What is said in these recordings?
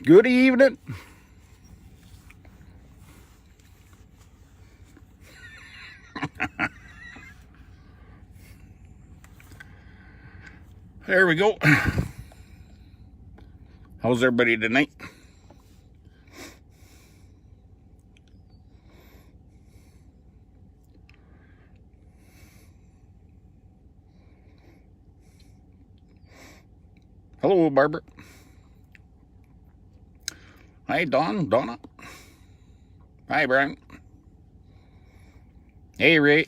Good evening. There we go. How's everybody tonight? Hello, Barbara. Hi, Donna. Hi, Brian. Hey, Ray.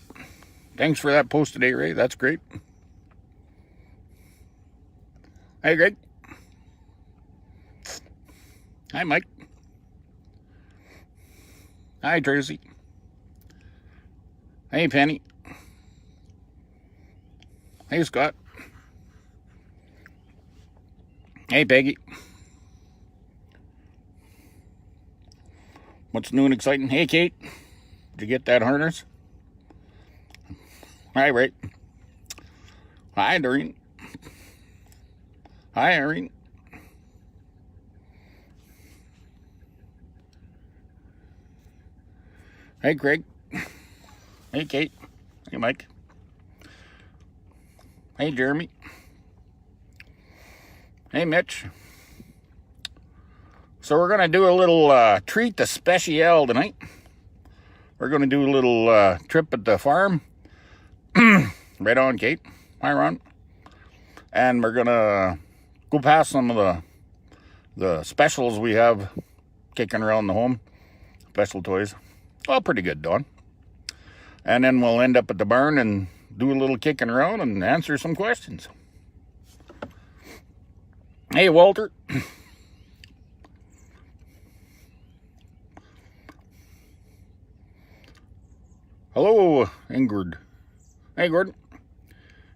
Thanks for that post today, Ray. That's great. Hi, Greg. Hi, Mike. Hi, Tracy. Hey, Penny. Hey, Scott. Hey, Peggy. What's new and exciting? Hey, Kate. Did you get that harness? Hi, Ray. Hi, Doreen. Hi, Irene. Hey, Craig. Hey, Kate. Hey, Mike. Hey, Jeremy. Hey, Mitch. So we're going to do a little treat de special tonight. We're going to do a little trip at the farm. Right on, Kate. Hi, Ron. And we're going to go past some of the specials we have kicking around the home. Special toys. Well, pretty good, Dawn. And then we'll end up at the barn and do a little kicking around and answer some questions. Hey, Walter. Hello, Ingrid. Hey, Gordon.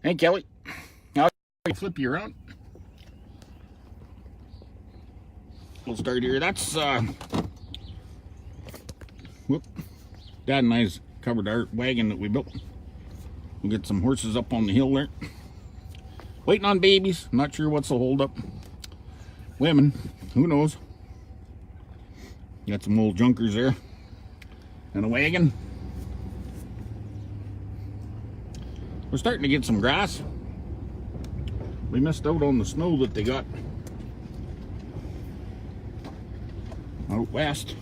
Hey, Kelly. I'll flip you around. We'll start here. That's, whoop. Dad and I's covered our wagon that we built. We'll get some horses up on the hill there. Waiting on babies. Not sure what's the hold up. Women. Who knows? Got some old junkers there. And a wagon. We're starting to get some grass. We missed out on the snow that they got out west.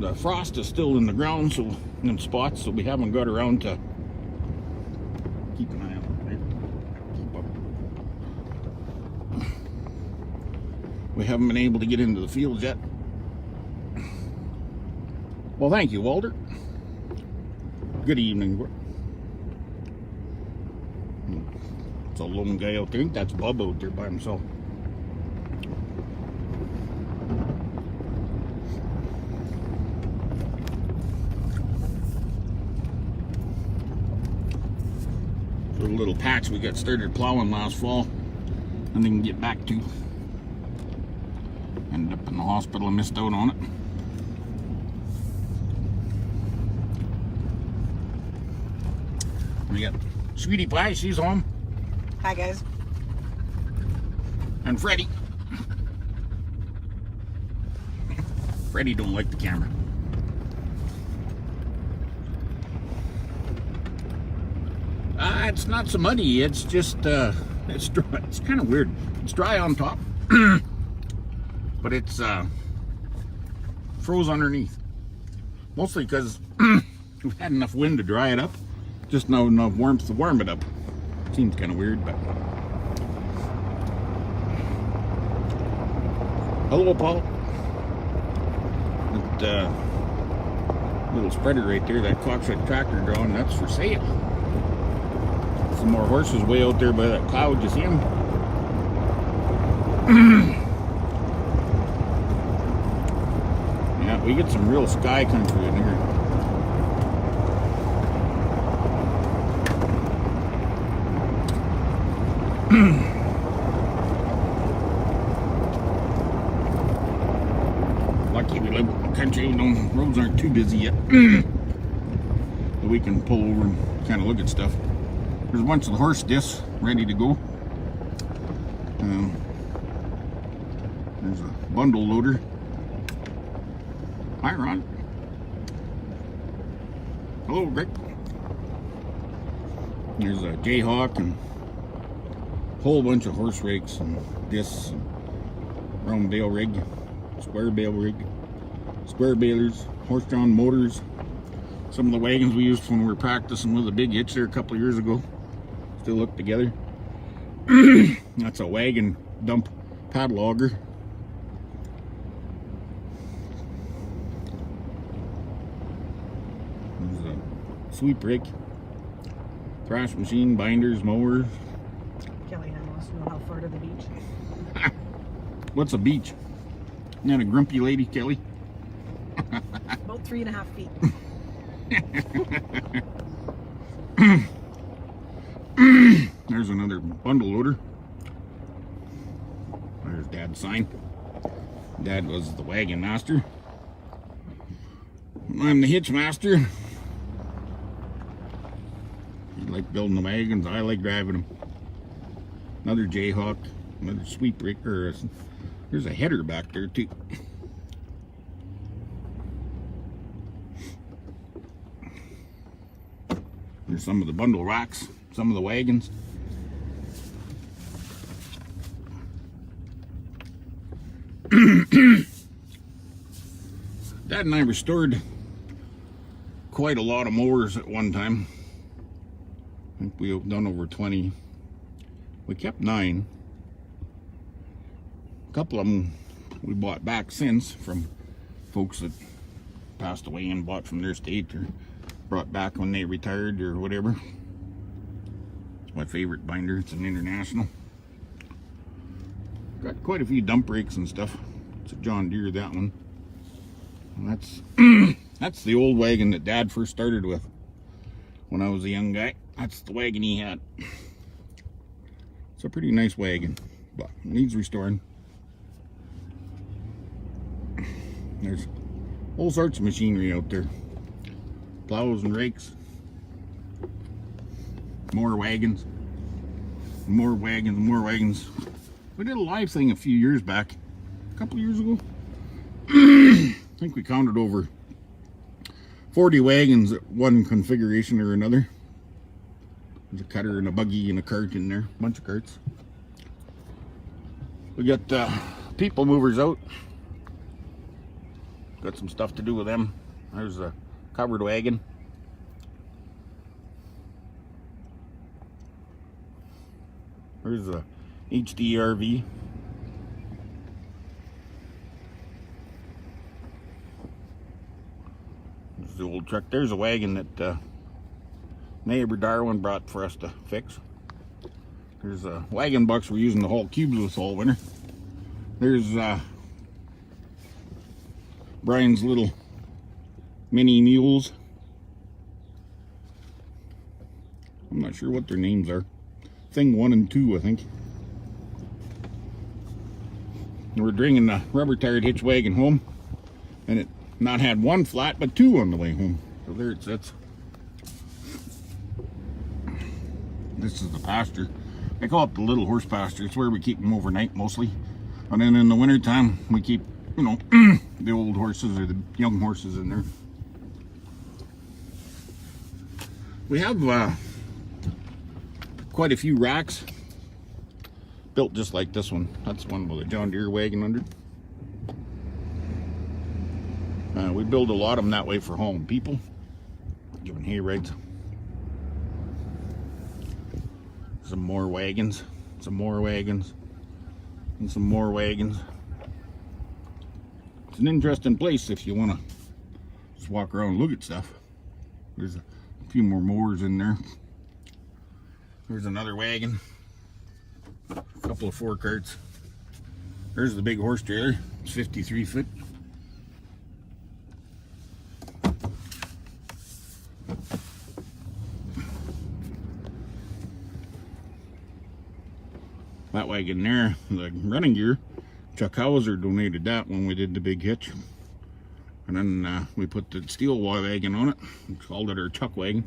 The frost is still in the ground, so in spots, so we haven't got around to keep an eye on it. Keep up. We haven't been able to get into the fields yet. Well, thank you, Walter. Good evening. It's a lone guy out there. I think that's Bub out there by himself. So a little patch we got started plowing last fall and then get back to. Ended up in the hospital and missed out on it. We got Sweetie Pie, she's home. Hi, guys. And Freddie. Freddie don't like the camera. It's not so muddy. It's just, it's dry. It's kind of weird. It's dry on top, but it's froze underneath. Mostly because we've had enough wind to dry it up. Just not enough warmth to warm it up. Seems kind of weird, but. Hello, Paul. That little spreader right there, that Coxswain tractor drawing, that's for sale. Some more horses way out there by that cloud. You see them? Yeah, we get some real sky country in here. Lucky we live in the country, roads aren't too busy yet. So we can pull over and kind of look at stuff. There's a bunch of the horse discs ready to go. There's a bundle loader. Hi, Ron. Hello, Rick. There's a Jayhawk and a whole bunch of horse rakes and discs, and round bale rig, square bale rig, square balers, horse-drawn motors. Some of the wagons we used when we were practicing with a big hitch there a couple of years ago still hooked together. That's a wagon dump paddle auger. There's a sweep rake, thrash machine, binders, mowers. Kelly wants to know how far to the beach. What's a beach? Isn't that a grumpy lady, Kelly? About 3.5 feet. There's another bundle loader. There's Dad's sign. Dad was the wagon master. I'm the hitch master. You like building the wagons, I like driving them. Another Jayhawk, another sweep breaker. There's a header back there too. There's some of the bundle racks, some of the wagons. Dad and I restored quite a lot of mowers at one time. I think we've done over 20. We kept 9. A couple of them we bought back since from folks that passed away and bought from their estate or brought back when they retired or whatever. It's my favorite binder. It's an International. Got quite a few dump brakes and stuff. It's a John Deere, that one. And that's that's the old wagon that Dad first started with when I was a young guy. That's the wagon he had. It's a pretty nice wagon, but it needs restoring. There's all sorts of machinery out there. Plows and rakes. More wagons. More wagons, more wagons. We did a live thing a few years back. A couple of years ago. I think we counted over 40 wagons at one configuration or another. There's a cutter and a buggy and a cart in there. A bunch of carts. We got people movers out. Got some stuff to do with them. There's a covered wagon. There's a HDRV. There's the old truck. There's a wagon that neighbor Darwin brought for us to fix. There's a wagon box we're using to haul cubes with all winter. There's Brian's little mini mules. I'm not sure what their names are. Thing 1 and 2, I think. And we're bringing the rubber tired hitch wagon home, and it not had 1 flat but 2 on the way home. So there it sits. This is the pasture. I call it the little horse pasture. It's where we keep them overnight mostly, and then in the winter time we keep, you know, the old horses or the young horses in there. We have quite a few racks built just like this one. That's one with a John Deere wagon under it. We build a lot of them that way for hauling people, giving hay rides. Some more wagons, some more wagons, and some more wagons. It's an interesting place if you want to just walk around and look at stuff. There's a few more mowers in there. There's another wagon. A couple of 4 carts. There's the big horse trailer. It's 53 foot. That wagon there, the running gear, Chuck Hauser donated that when we did the big hitch. And then we put the steel wagon on it. We called it our Chuck wagon.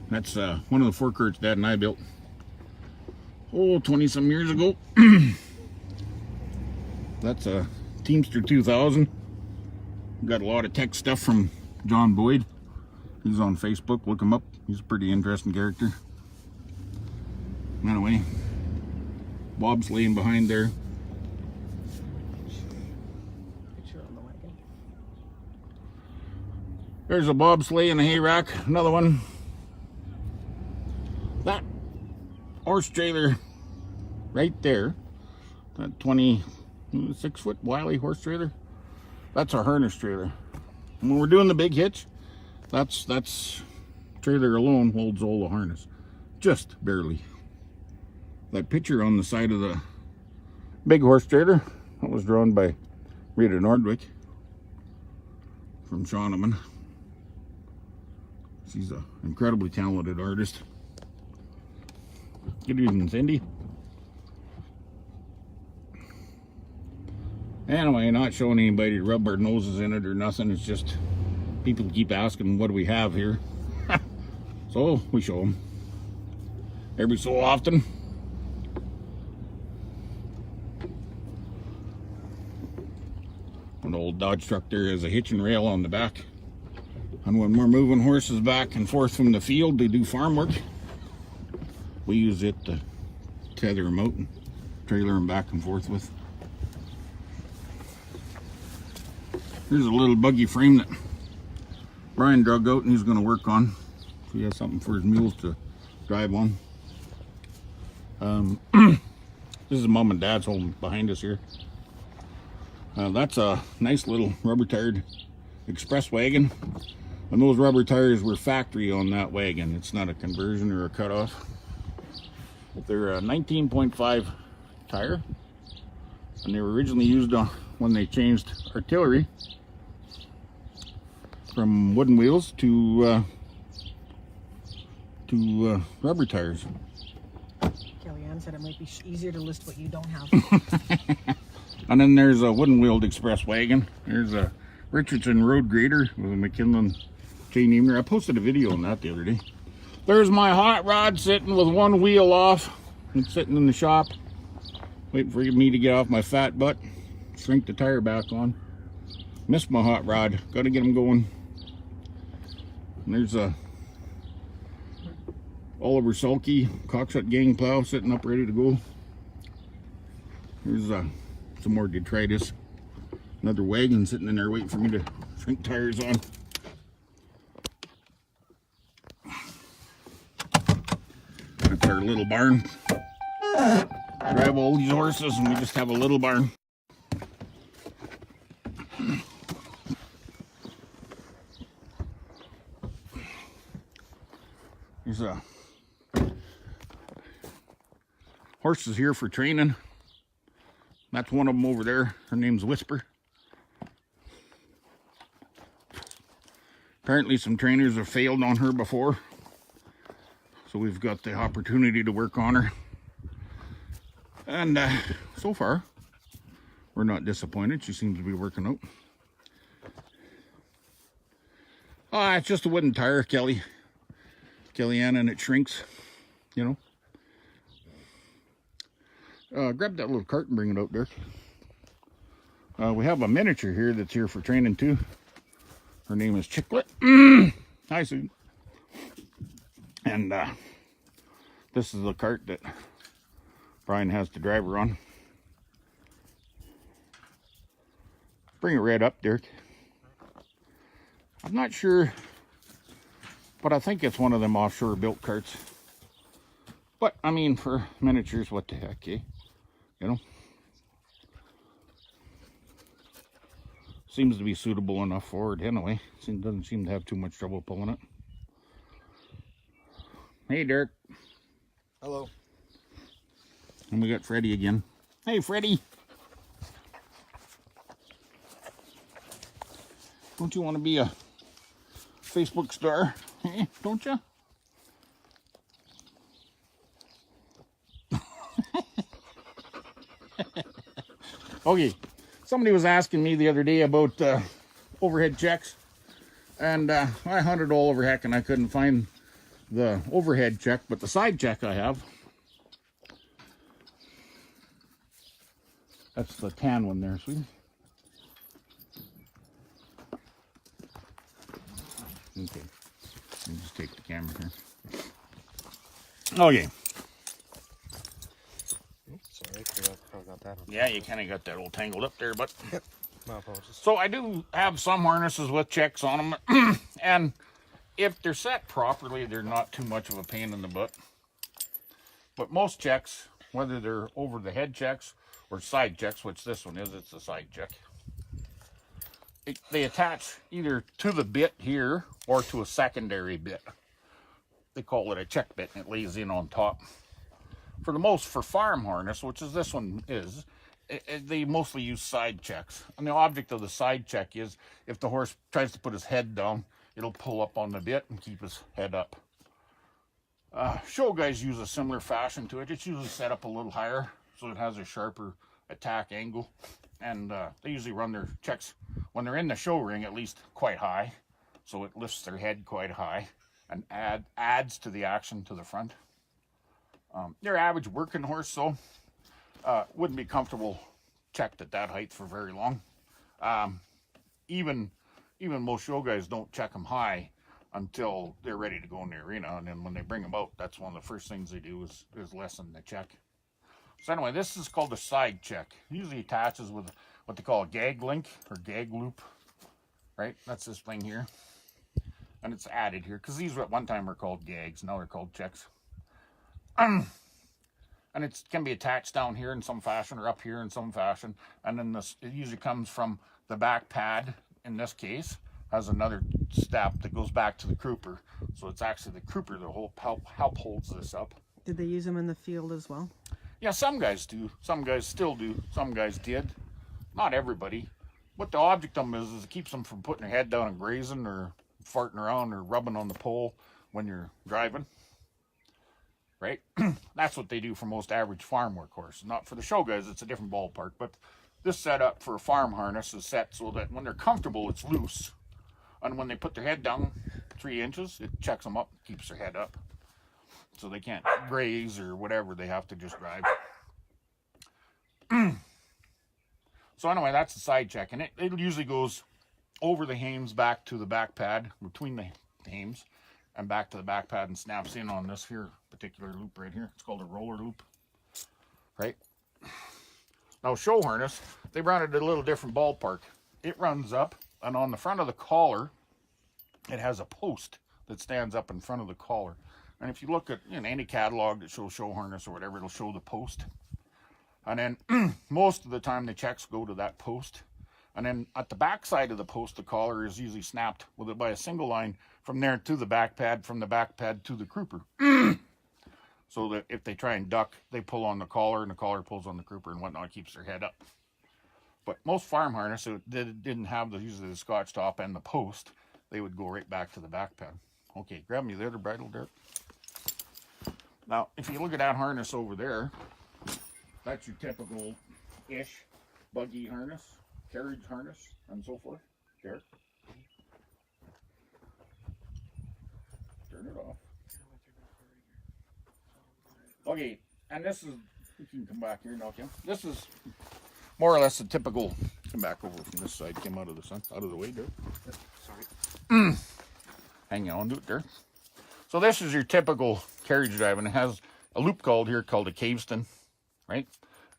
That's one of the forecourts Dad and I built. Oh, 20 some years ago. That's a Teamster 2000. Got a lot of tech stuff from John Boyd. He's on Facebook. Look him up. He's a pretty interesting character. Anyway, Bob's laying behind there. Picture on the wagon. There's a bobsleigh and a hay rack. Another one. That horse trailer right there, that 26-foot Wiley horse trailer, that's our harness trailer. And when we're doing the big hitch, that's trailer alone holds all the harness, just barely. That picture on the side of the big horse trailer, that was drawn by Rita Nordwick from Shawneman. She's an incredibly talented artist. Good evening, Cindy. Anyway, not showing anybody to rub our noses in it or nothing. It's just people keep asking, what do we have here? So we show them every so often. An old Dodge truck there has a hitching rail on the back. And when we're moving horses back and forth from the field to do farm work, we use it to tether them out and trailer them back and forth with. Here's a little buggy frame that Brian dug out and he's going to work on. So he has something for his mules to drive on. This is Mom and Dad's home behind us here. That's a nice little rubber tired express wagon. And those rubber tires were factory on that wagon. It's not a conversion or a cutoff. But they're a 19.5 tire. And they were originally used when they changed artillery from wooden wheels to rubber tires. Kellyanne said it might be easier to list what you don't have. And then there's a wooden wheeled express wagon. There's a Richardson road grader with a McKinley chain eamer. I posted a video on that the other day. There's my hot rod sitting with one wheel off. It's sitting in the shop, waiting for me to get off my fat butt, shrink the tire back on. Missed my hot rod. Got to get him going. And there's a Oliver Sulky Coxsut gang plow sitting up ready to go. Here's some more detritus. Another wagon sitting in there waiting for me to shrink tires on. That's our little barn. Drive all these horses and we just have a little barn. There's horses here for training. That's one of them over there. Her name's Whisper. Apparently some trainers have failed on her before. So we've got the opportunity to work on her. And so far, we're not disappointed. She seems to be working out. It's just a wooden tire, Kellyanne, and it shrinks, you know. Grab that little cart and bring it out there. We have a miniature here that's here for training too. Her name is Chicklet. Hi, Sue. And this is the cart that Brian has to drive her on. Bring it right up, Derek. I'm not sure, but I think it's one of them offshore built carts. But I mean, for miniatures, what the heck, eh? You know? Seems to be suitable enough for it anyway. Doesn't seem to have too much trouble pulling it. Hey, Dirk. Hello. And we got Freddie again. Hey, Freddie. Don't you want to be a Facebook star? Eh, don't you? Okay, somebody was asking me the other day about overhead checks, and I hunted all over heck and I couldn't find the overhead check, but the side check I have, that's the tan one there, sweetie. Okay, let me just take the camera here. Okay. Sorry, I got that one. Yeah, you kind of got that all tangled up there, but... Yep. My apologies. So I do have some harnesses with checks on them, and if they're set properly, they're not too much of a pain in the butt. But most checks, whether they're over the head checks or side checks, which this one is, it's a side check, they attach either to the bit here or to a secondary bit. They call it a check bit, and it lays in on top. For farm harness, which is this one is, they mostly use side checks. And the object of the side check is if the horse tries to put his head down, it'll pull up on the bit and keep his head up. Show guys use a similar fashion to it. It's usually set up a little higher so it has a sharper attack angle. And they usually run their checks when they're in the show ring, at least quite high. So it lifts their head quite high and adds to the action to the front. Their average working horse, though, wouldn't be comfortable checked at that height for very long. Even most show guys don't check them high until they're ready to go in the arena, and then when they bring them out, that's one of the first things they do is lessen the check. So anyway, this is called a side check. It usually attaches with what they call a gag link or gag loop, right? That's this thing here, and it's added here because these at one time were called gags, now they're called checks. And it can be attached down here in some fashion or up here in some fashion, and then it usually comes from the back pad. In this case, has another step that goes back to the crooper, so it's actually the crooper that help holds this up. Did they use them in the field as well? Yeah, some guys do. Some guys still do. Some guys did. Not everybody. What the object of them is it keeps them from putting their head down and grazing or farting around or rubbing on the pole when you're driving. Right? That's what they do for most average farm work horse. Not for the show guys, it's a different ballpark. But this setup for a farm harness is set so that when they're comfortable, it's loose. And when they put their head down 3 inches, it checks them up, keeps their head up. So they can't graze or whatever, they have to just drive. So anyway, that's the side check. And it usually goes over the hames back to the back pad, between the hames, and back to the back pad and snaps in on this here particular loop right here. It's called a roller loop, right? Now show harness, they run it at a little different ballpark. It runs up, and on the front of the collar, it has a post that stands up in front of the collar. And if you look at any catalog that shows show harness or whatever, it'll show the post. And then most of the time the checks go to that post. And then at the back side of the post, the collar is usually snapped by a single line from there to the back pad, from the back pad to the crooper. So that if they try and duck, they pull on the collar and the collar pulls on the crooper and whatnot, keeps their head up. But most farm harness didn't have usually the scotch top and the post. They would go right back to the back pad. Okay, grab me the other bridle, Dirk. Now, if you look at that harness over there, that's your typical-ish buggy harness, carriage harness, and so forth. There. Turn it off. Okay, and this is, you can come back here now, Kim. This is more or less a typical, come back over from this side, Kim, out of the sun, out of the way, there. Sorry. Hang on to it there. So this is your typical carriage drive, and it has a loop called a caveston, right?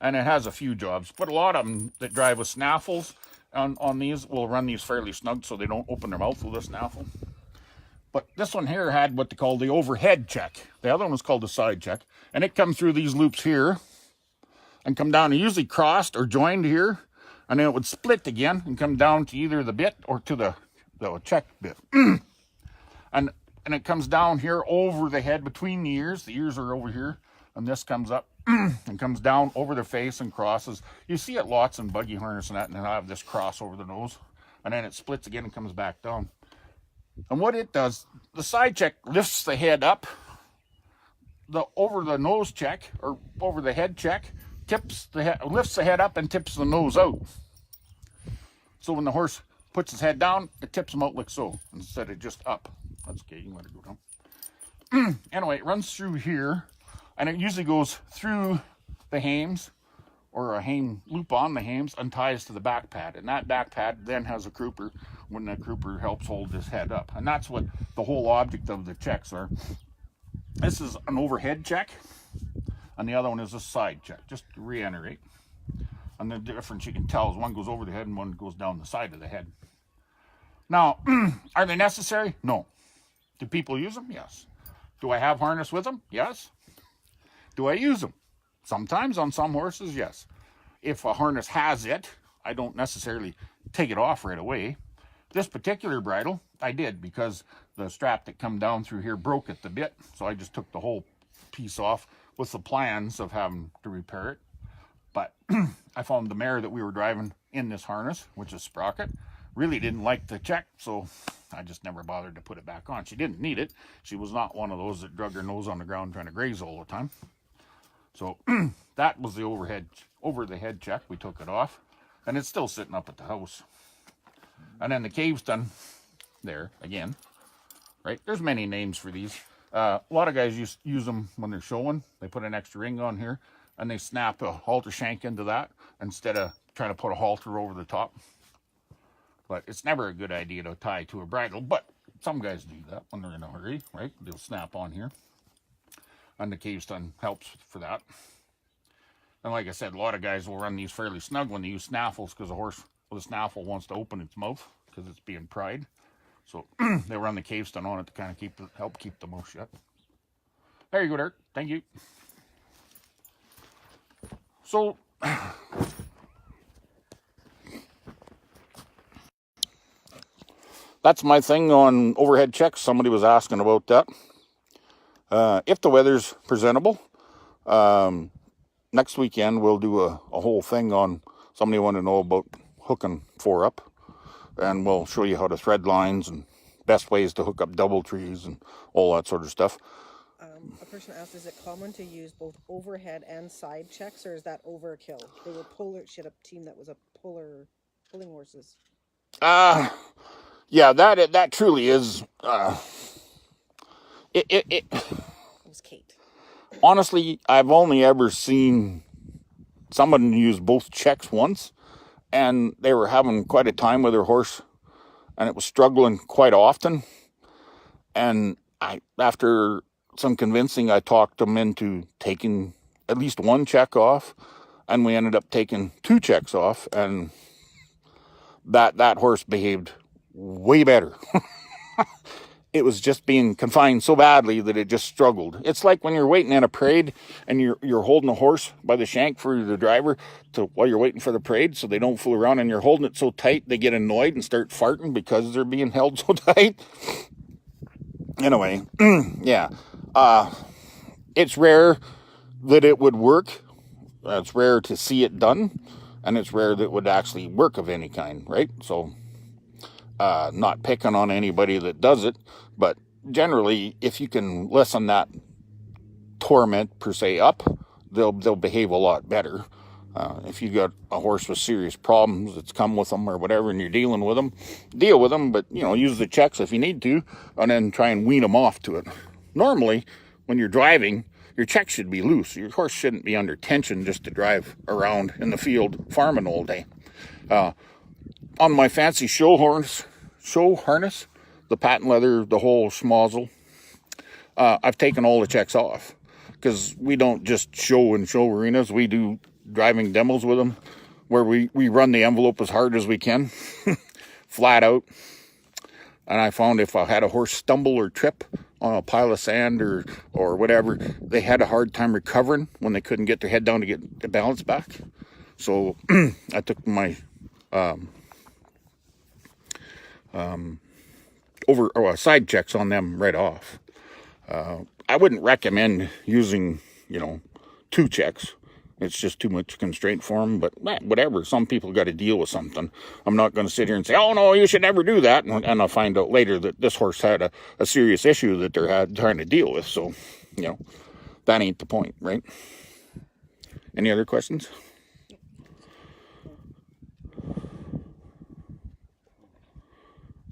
And it has a few jobs, but a lot of them that drive with snaffles on these will run these fairly snug so they don't open their mouth with a snaffle. But this one here had what they call the overhead check. The other one was called the side check, and it comes through these loops here and come down, and usually crossed or joined here, and then it would split again and come down to either the bit or to the check bit. And it comes down here over the head between the ears. The ears are over here, and this comes up and comes down over the face and crosses. You see it lots in buggy harness and that, and I have this cross over the nose, and then it splits again and comes back down. And what it does, the side check lifts the head up. The over the nose check or over the head check lifts the head up and tips the nose out. So when the horse puts his head down, it tips him out like so instead of just up. That's okay, you can let it go down. anyway, it runs through here, and it usually goes through the hames, or a hame loop on the hames, and ties to the back pad. And that back pad then has a crooper when the crooper helps hold this head up. And that's what the whole object of the checks are. This is an overhead check, and the other one is a side check, just to reiterate. And the difference you can tell is one goes over the head and one goes down the side of the head. Now, are they necessary? No. Do people use them? Yes. Do I have harness with them? Yes. Do I use them? Sometimes on some horses, yes. If a harness has it, I don't necessarily take it off right away. This particular bridle, I did, because the strap that come down through here broke at the bit. So I just took the whole piece off with the plans of having to repair it. But I found the mare that we were driving in this harness, which is Sprocket, really didn't like the check, so I just never bothered to put it back on. She didn't need it. She was not one of those that drug her nose on the ground trying to graze all the time. So that was the over the head check. We took it off, and it's still sitting up at the house. And then the cave's done there again, right? There's many names for these. A lot of guys use them when they're showing. They put an extra ring on here, and they snap a halter shank into that instead of trying to put a halter over the top. But it's never a good idea to tie to a bridle, but some guys do that when they're in a hurry, right? They'll snap on here. And the cave stun helps for that. And like I said, a lot of guys will run these fairly snug when they use snaffles, because a horse with a snaffle wants to open its mouth because it's being pried. So they run the cave stun on it to kind of help keep the mouth shut. There you go, Derek. Thank you. So that's my thing on overhead checks. Somebody was asking about that. If the weather's presentable, next weekend we'll do a whole thing on somebody want to know about hooking 4-up, and we'll show you how to thread lines and best ways to hook up double trees and all that sort of stuff. A person asked, is it common to use both overhead and side checks, or is that overkill? They were she had a team that was pulling horses. Yeah, that truly is. It was Kate. Honestly, I've only ever seen someone use both checks once, and they were having quite a time with their horse, and it was struggling quite often. And after some convincing, I talked them into taking at least one check off, and we ended up taking 2 checks off, and that horse behaved way better. It was just being confined so badly that it just struggled. It's like when you're waiting in a parade and you're holding a horse by the shank for the driver while you're waiting for the parade, so they don't fool around, and you're holding it so tight they get annoyed and start farting because they're being held so tight. Anyway, yeah. It's rare that it would work. It's rare to see it done, and it's rare that it would actually work of any kind, right? So not picking on anybody that does it, but generally, if you can lessen that torment per se up, they'll behave a lot better. If you got a horse with serious problems that's come with them or whatever, and you're dealing with them, deal with them, but use the checks if you need to, and then try and wean them off to it. Normally, when you're driving, your check should be loose. Your horse shouldn't be under tension just to drive around in the field farming all day. On my fancy show harness, the patent leather, the whole schmozzle, I've taken all the checks off, because we don't just show in show arenas. We do driving demos with them where we run the envelope as hard as we can, flat out. And I found if I had a horse stumble or trip on a pile of sand or whatever, they had a hard time recovering when they couldn't get their head down to get the balance back. So I took my side checks on them right off. I wouldn't recommend using 2 checks. It's just too much constraint for them, but whatever. Some people got to deal with something. I'm not going to sit here and say, oh no, you should never do that, and I'll find out later that this horse had a serious issue that they're trying to deal with. So that ain't the point, right? Any other questions?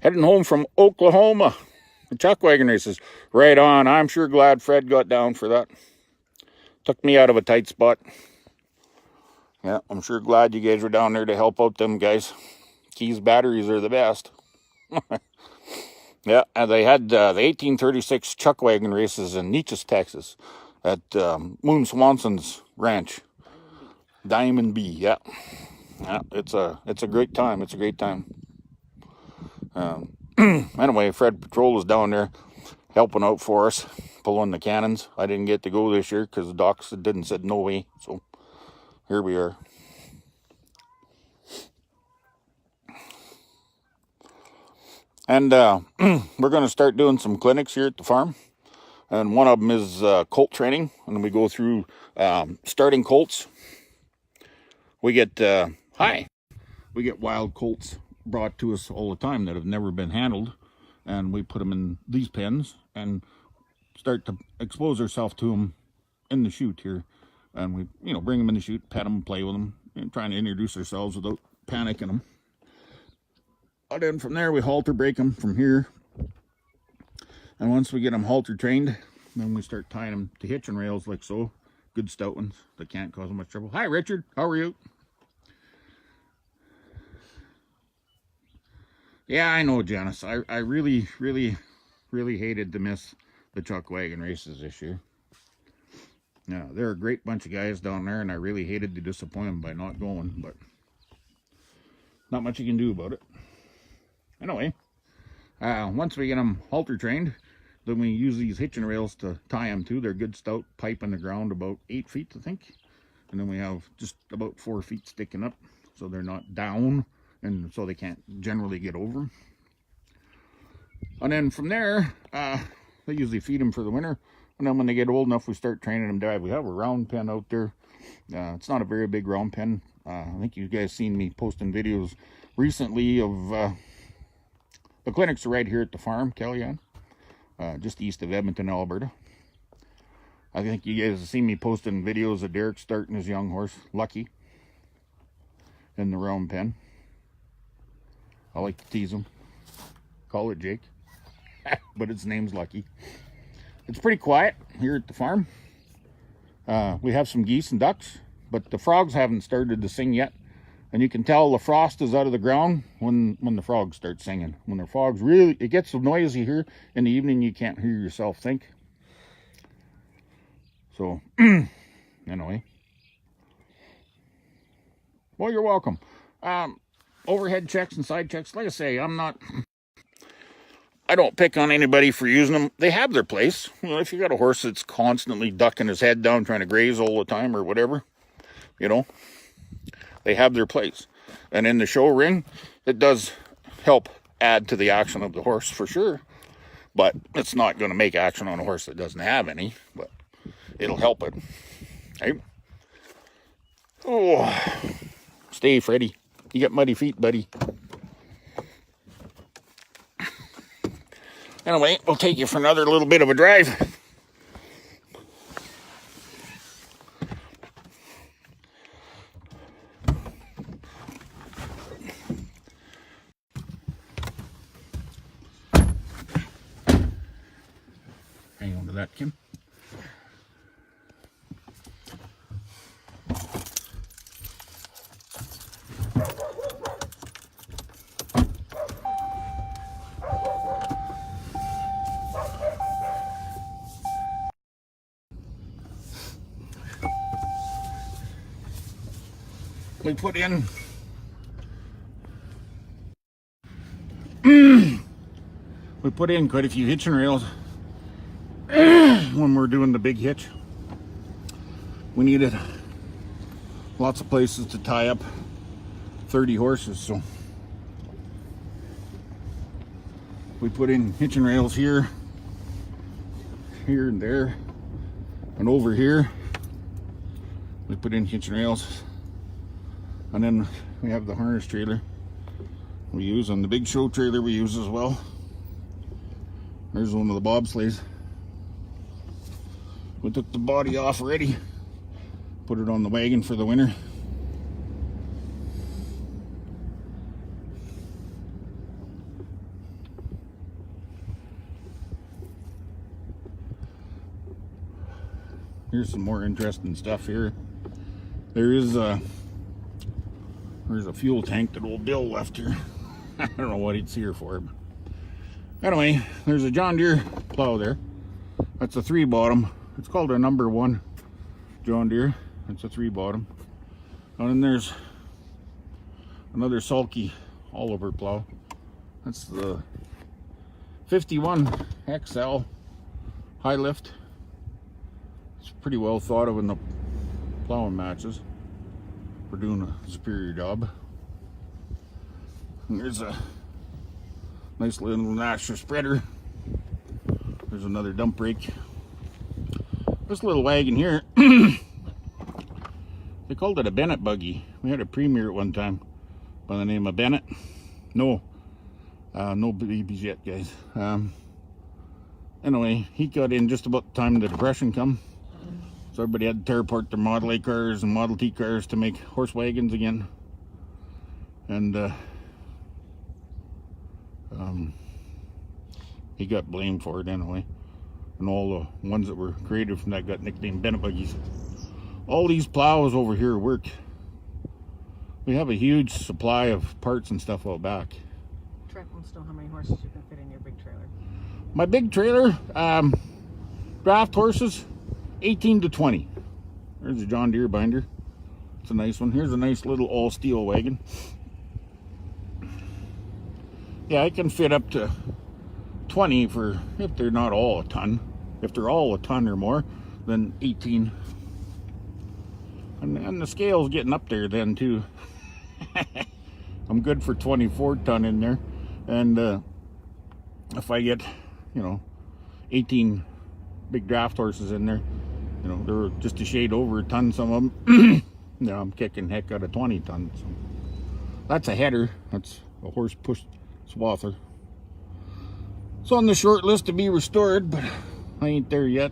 Heading home from Oklahoma. The chuck wagon races. Right on. I'm sure glad Fred got down for that. Took me out of a tight spot. Yeah, I'm sure glad you guys were down there to help out them guys. Keys batteries are the best. Yeah, and they had the 1836 chuck wagon races in Neches, Texas, at Moon Swanson's ranch. Diamond B, yeah. Yeah, it's a great time. It's a great time. Anyway, Fred Patrol was down there helping out for us, pulling the cannons. I didn't get to go this year because the docs didn't said no way. So here we are. And we're going to start doing some clinics here at the farm. And one of them is Colt Training. And we go through starting colts. We get, we get wild colts brought to us all the time that have never been handled. And we put them in these pens and start to expose ourselves to them in the chute here. And we, bring them in the chute, pet them, play with them, and trying to introduce ourselves without panicking them. And then from there, we halter break them from here. And once we get them halter trained, then we start tying them to hitching rails like so. Good stout ones that can't cause them much trouble. Hi, Richard. How are you? Yeah, I know, Janice. I really, really, really hated to miss the chuck wagon races this year. Yeah, they're a great bunch of guys down there, and I really hated to disappoint them by not going, but not much you can do about it. Anyway, once we get them halter trained, then we use these hitching rails to tie them to. They're good stout pipe in the ground, about 8 feet, I think. And then we have just about 4 feet sticking up, so they're not down, and so they can't generally get over them. And then from there, they usually feed them for the winter. And then when they get old enough, we start training them to drive. We have a round pen out there. It's not a very big round pen. I think you guys seen me posting videos recently of the clinics are right here at the farm, Kellyanne, just east of Edmonton, Alberta. I think you guys have seen me posting videos of Derek starting his young horse, Lucky, in the round pen. I like to tease him. Call it Jake. But its name's Lucky. It's pretty quiet here at the farm. We have some geese and ducks, but the frogs haven't started to sing yet. And you can tell the frost is out of the ground when the frogs start singing. When the frogs really, it gets so noisy here in the evening you can't hear yourself think. So, anyway. Well, you're welcome. Overhead checks and side checks, like I say, I don't pick on anybody for using them. They have their place. If you got a horse that's constantly ducking his head down trying to graze all the time or whatever, they have their place. And in the show ring, it does help add to the action of the horse for sure. But it's not going to make action on a horse that doesn't have any. But it'll help it. Right? Oh, stay, Freddy. You got muddy feet, buddy. Anyway, we'll take you for another little bit of a drive. Hang on to that, Kim. We put in quite a few hitching rails when we're doing the big hitch. We needed lots of places to tie up 30 horses, so we put in hitching rails here, and there, and over here. We put in hitching rails. And then we have the harness trailer we use, and the big show trailer we use as well. There's one of the bobsleighs. We took the body off already, put it on the wagon for the winter. here's some more interesting stuff here. There's a fuel tank that old Bill left here. I don't know what it's here for, but anyway, there's a John Deere plow there. That's a 3-bottom. It's called a number 1 John Deere. It's a 3-bottom. And then there's another sulky Oliver plow. That's the 51 XL high lift. It's pretty well thought of in the plowing matches. We're doing a superior job. And there's a nice little Nasher spreader. There's another dump brake. This little wagon here, they called it a Bennett Buggy. We had a premier at one time by the name of Bennett. No babies yet, guys. Anyway, he got in just about the time the Depression come. So everybody had to tear apart their Model A cars and Model T cars to make horse wagons again. And he got blamed for it anyway. And all the ones that were created from that got nicknamed Bennett Buggies. All these plows over here work. We have a huge supply of parts and stuff out back. Trent wants to know how many horses you can fit in your big trailer. My big trailer, draft horses, 18 to 20. There's a John Deere binder. It's a nice one. Here's a nice little all steel wagon. Yeah, I can fit up to 20 for if they're not all a ton. If they're all a ton or more, then 18. And the scale's getting up there then too. I'm good for 24 ton in there. And if I get, 18 big draft horses in there, they're just a shade over a ton, some of them. I'm kicking heck out of 20 tons. So that's a header. That's a horse push swather. It's on the short list to be restored, but I ain't there yet.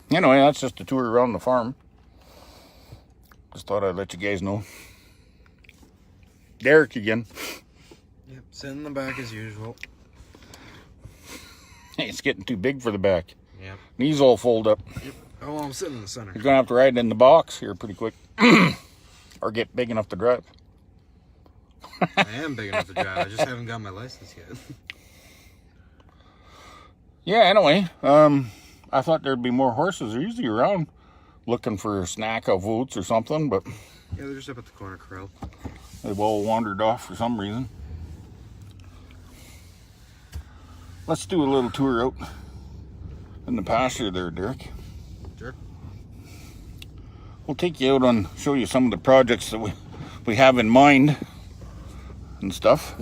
Anyway, that's just a tour around the farm. Just thought I'd let you guys know. Derek again. Yep, sitting in the back as usual. It's getting too big for the back. Yep. Knees all fold up. Yep. Oh, well, I'm sitting in the center. You're gonna have to ride in the box here pretty quick. Or get big enough to drive. I am big enough to drive. I just haven't got my license yet. Yeah, anyway, I thought there'd be more horses. They're usually around looking for a snack of oats or something, but Yeah, they're just up at the corner corral. they've all wandered off for some reason. Let's do a little tour out in the pasture there, Derek. Sure. We'll take you out and show you some of the projects that we have in mind and stuff.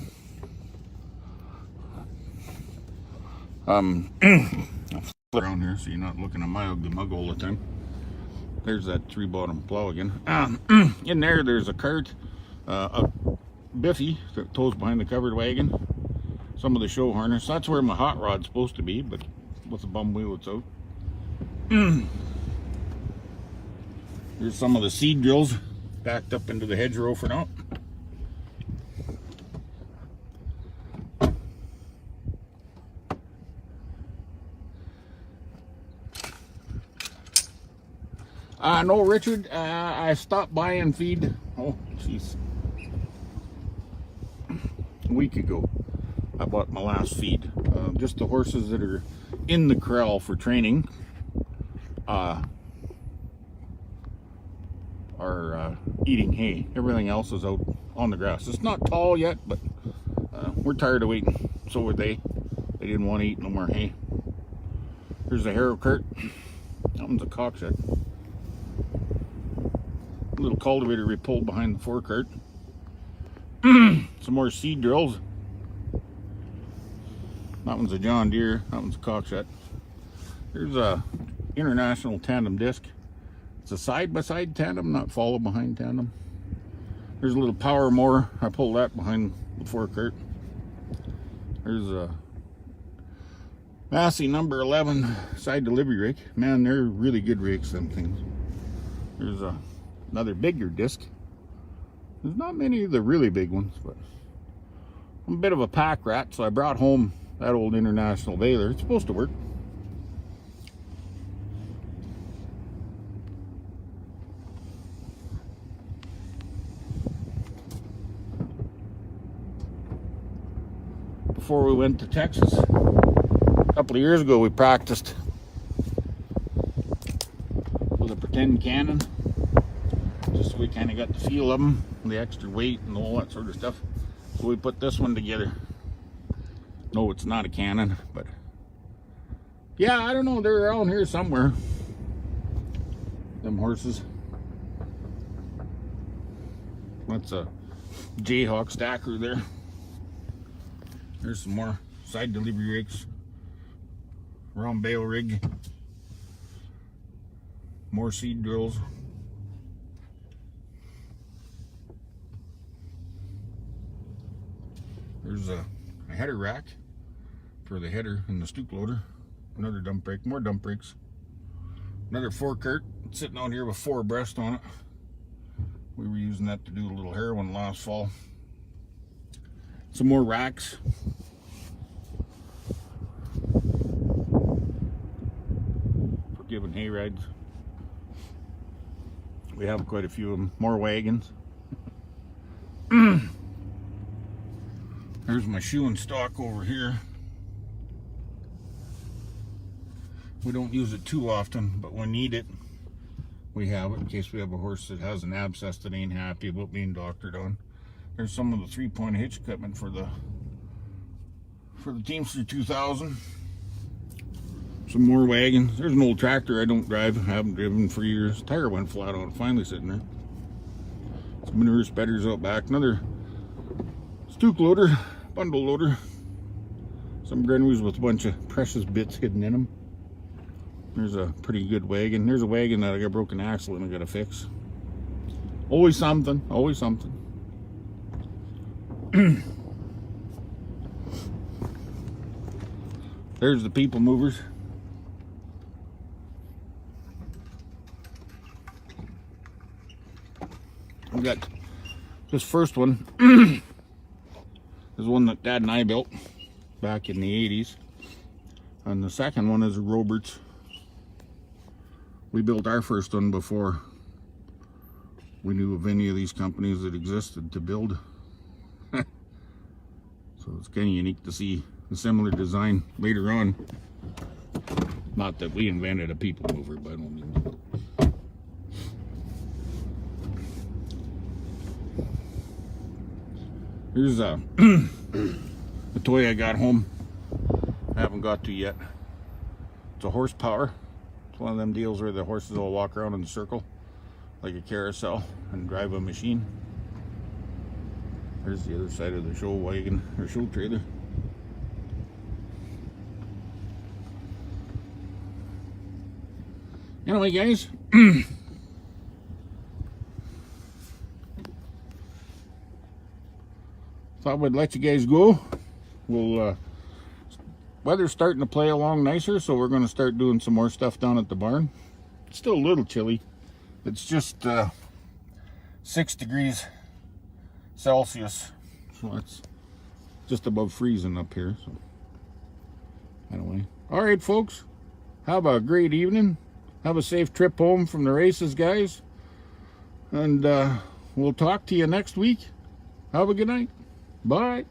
I'll flip around here so you're not looking at my ugly mug all the time. There's that 3-bottom plow again. In there's a cart, a biffy that tows behind the covered wagon. Some of the show harness. That's where my hot rod's supposed to be, but with the bum wheel it's out. Here's some of the seed drills backed up into the hedgerow for now. No, Richard, I stopped by and feed, oh, jeez, a week ago. I bought my last feed. Just the horses that are in the corral for training are eating hay. Everything else is out on the grass. It's not tall yet, but we're tired of waiting. So were they. They didn't want to eat no more hay. Here's a harrow cart. That one's a cock shed. A little cultivator we pulled behind the forecart. Some more seed drills. That one's a John Deere. That one's a cock shed. Here's a international tandem disc. It's a side-by-side tandem, not follow-behind tandem. There's a little power mower. I pulled that behind the forecart. There's a Massey number 11 side delivery rake. Man, they're really good rakes, them things. There's another bigger disc. There's not many of the really big ones, but I'm a bit of a pack rat, so I brought home that old International baler. It's supposed to work. Before we went to Texas, a couple of years ago, we practiced with a pretend cannon, just so we kind of got the feel of them, the extra weight and all that sort of stuff. So we put this one together. No, it's not a cannon, but yeah, I don't know, they're around here somewhere, them horses. That's a Jayhawk stacker there. There's some more side delivery rigs, round bale rig, more seed drills. There's a header rack for the header and the stoop loader. Another dump brake, more dump brakes. Another fork sitting out here with 4 breast on it. We were using that to do a little heroin last fall. Some more racks. For giving hay rides. We have quite a few of them. More wagons. There's my shoeing stock over here. We don't use it too often, but when need it, we have it in case we have a horse that has an abscess that ain't happy about being doctored on. There's some of the 3-point hitch equipment for the Teamster 2000. Some more wagons. There's an old tractor I don't drive. I haven't driven for years. Tire went flat on it, finally sitting there. Some manure spreaders out back. Another stoop loader, bundle loader. Some granaries with a bunch of precious bits hidden in them. There's a pretty good wagon. There's a wagon that I got a broken axle and I gotta fix. Always something, always something. There's the people movers. We got this first one. Is one that Dad and I built back in the 80s. And the second one is a Roberts. We built our first one before we knew of any of these companies that existed to build. So it's kind of unique to see a similar design later on. Not that we invented a people mover, but I don't mean that. Here's a toy I got home. I haven't got to yet. It's a horsepower. It's one of them deals where the horses will walk around in a circle like a carousel and drive a machine. There's the other side of the show wagon or show trailer. Anyway, guys, thought we'd let you guys go. Weather's starting to play along nicer, so we're going to start doing some more stuff down at the barn. It's still a little chilly. It's just 6 degrees Celsius, so it's just above freezing up here. So anyway, all right, folks, have a great evening. Have a safe trip home from the races, guys, and we'll talk to you next week. Have a good night. Bye.